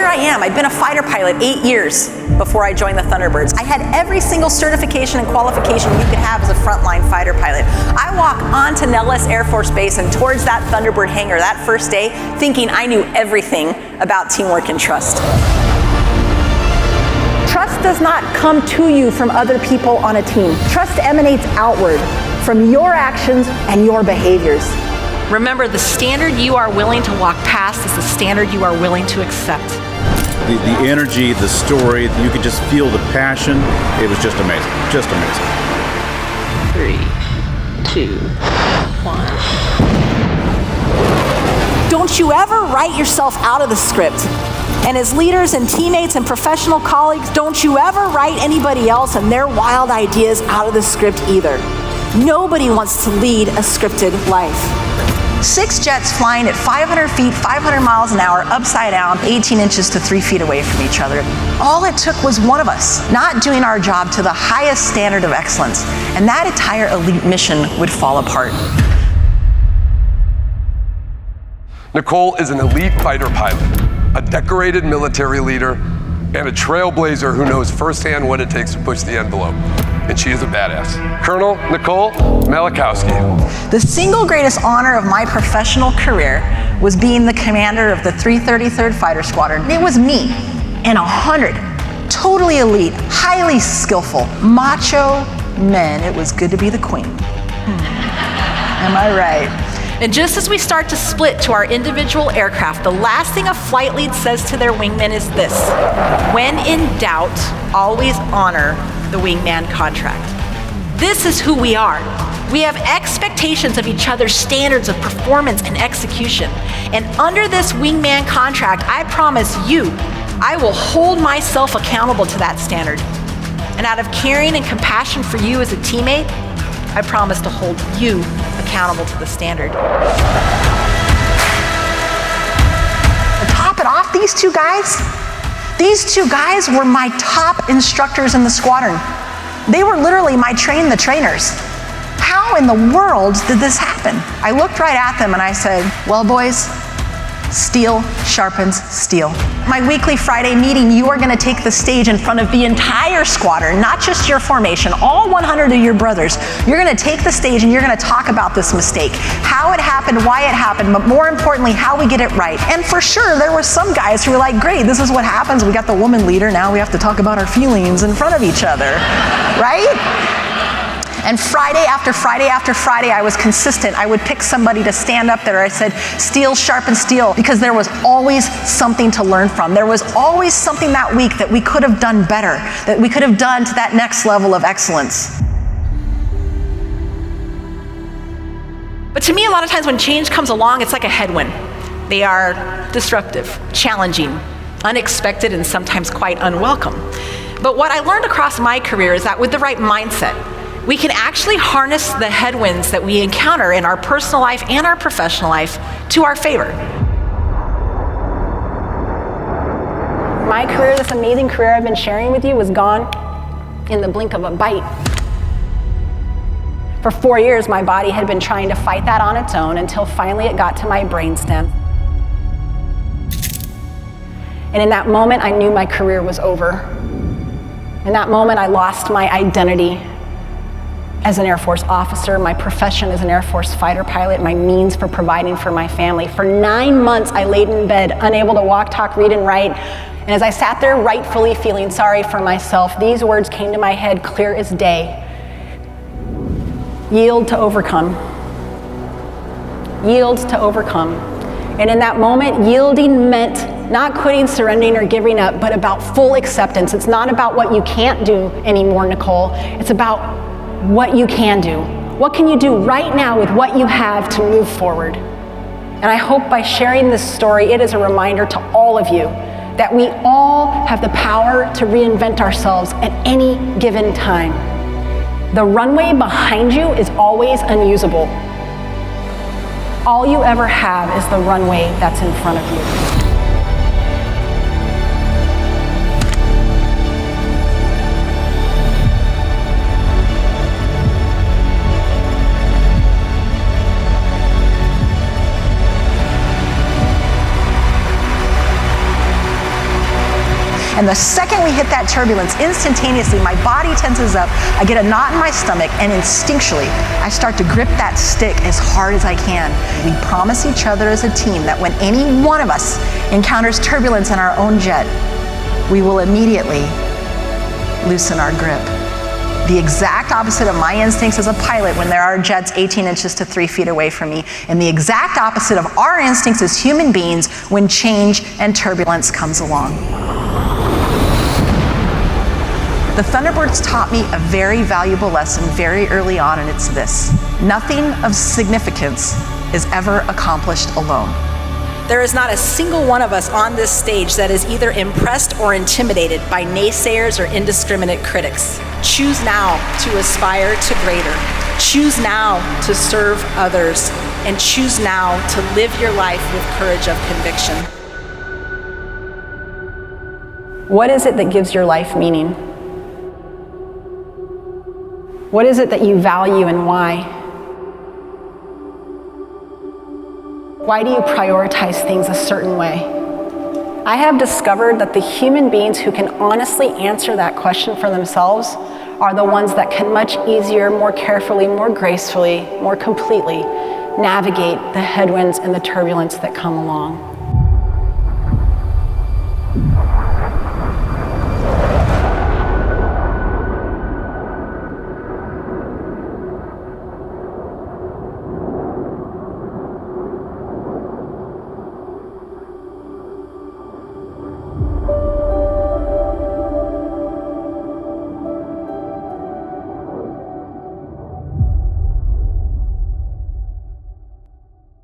I am. I'd been a fighter pilot 8 years before I joined the Thunderbirds. I had every single certification and qualification you could have as a frontline fighter pilot. I walk onto Nellis Air Force Base and towards that Thunderbird hangar that first day thinking I knew everything about teamwork and trust. Trust does not come to you from other people on a team. Trust emanates outward from your actions and your behaviors. Remember, the standard you are willing to walk past is the standard you are willing to accept. The energy, the story, you could just feel the passion. It was just amazing, just amazing. 3, 2, 1. Don't you ever write yourself out of the script. And as leaders and teammates and professional colleagues, don't you ever write anybody else and their wild ideas out of the script either. Nobody wants to lead a scripted life. 6 jets flying at 500 feet, 500 miles an hour, upside down, 18 inches to 3 feet away from each other. All it took was one of us not doing our job to the highest standard of excellence, and that entire elite mission would fall apart. Nicole is an elite fighter pilot, a decorated military leader, and a trailblazer who knows firsthand what it takes to push the envelope. And she is a badass. Colonel Nicole Malachowski. The single greatest honor of my professional career was being the commander of the 333rd Fighter Squadron. It was me and 100 totally elite, highly skillful, macho men. It was good to be the queen. Am I right? And just as we start to split to our individual aircraft, the last thing a flight lead says to their wingman is this: when in doubt, always honor the wingman contract. This is who we are. We have expectations of each other's standards of performance and execution. And under this wingman contract, I promise you, I will hold myself accountable to that standard. And out of caring and compassion for you as a teammate, I promise to hold you accountable to the standard. To top it off, these two guys were my top instructors in the squadron. They were literally my train the trainers. How in the world did this happen? I looked right at them and I said, well, boys, steel sharpens steel. My weekly Friday meeting, you are going to take the stage in front of the entire squadron, not just your formation, all 100 of your brothers. You're going to take the stage and you're going to talk about this mistake, how it happened, why it happened, but more importantly, how we get it right. And for sure, there were some guys who were like, great, this is what happens. We got the woman leader. Now we have to talk about our feelings in front of each other, right? And Friday after Friday after Friday, I was consistent. I would pick somebody to stand up there. I said, steel sharpens steel, because there was always something to learn from. There was always something that week that we could have done better, that we could have done to that next level of excellence. But to me, a lot of times when change comes along, it's like a headwind. They are disruptive, challenging, unexpected, and sometimes quite unwelcome. But what I learned across my career is that with the right mindset, we can actually harness the headwinds that we encounter in our personal life and our professional life to our favor. My career, this amazing career I've been sharing with you, was gone in the blink of a bite. For 4 years, my body had been trying to fight that on its own until finally it got to my brainstem. And in that moment, I knew my career was over. In that moment, I lost my identity as an Air Force officer, my profession as an Air Force fighter pilot, my means for providing for my family. For 9 months, I laid in bed, unable to walk, talk, read, and write. And as I sat there rightfully feeling sorry for myself, these words came to my head clear as day. Yield to overcome. Yield to overcome. And in that moment, yielding meant not quitting, surrendering, or giving up, but about full acceptance. It's not about what you can't do anymore, Nicole. It's about what you can do. What can you do right now with what you have to move forward? And I hope by sharing this story, it is a reminder to all of you that we all have the power to reinvent ourselves at any given time. The runway behind you is always unusable. All you ever have is the runway that's in front of you. And the second we hit that turbulence, instantaneously, my body tenses up, I get a knot in my stomach, and instinctually, I start to grip that stick as hard as I can. We promise each other as a team that when any one of us encounters turbulence in our own jet, we will immediately loosen our grip. The exact opposite of my instincts as a pilot when there are jets 18 inches to 3 feet away from me, and the exact opposite of our instincts as human beings when change and turbulence comes along. The Thunderbirds taught me a very valuable lesson very early on, and it's this: nothing of significance is ever accomplished alone. There is not a single one of us on this stage that is either impressed or intimidated by naysayers or indiscriminate critics. Choose now to aspire to greater. Choose now to serve others. And choose now to live your life with courage of conviction. What is it that gives your life meaning? What is it that you value and why? Why do you prioritize things a certain way? I have discovered that the human beings who can honestly answer that question for themselves are the ones that can much easier, more carefully, more gracefully, more completely navigate the headwinds and the turbulence that come along.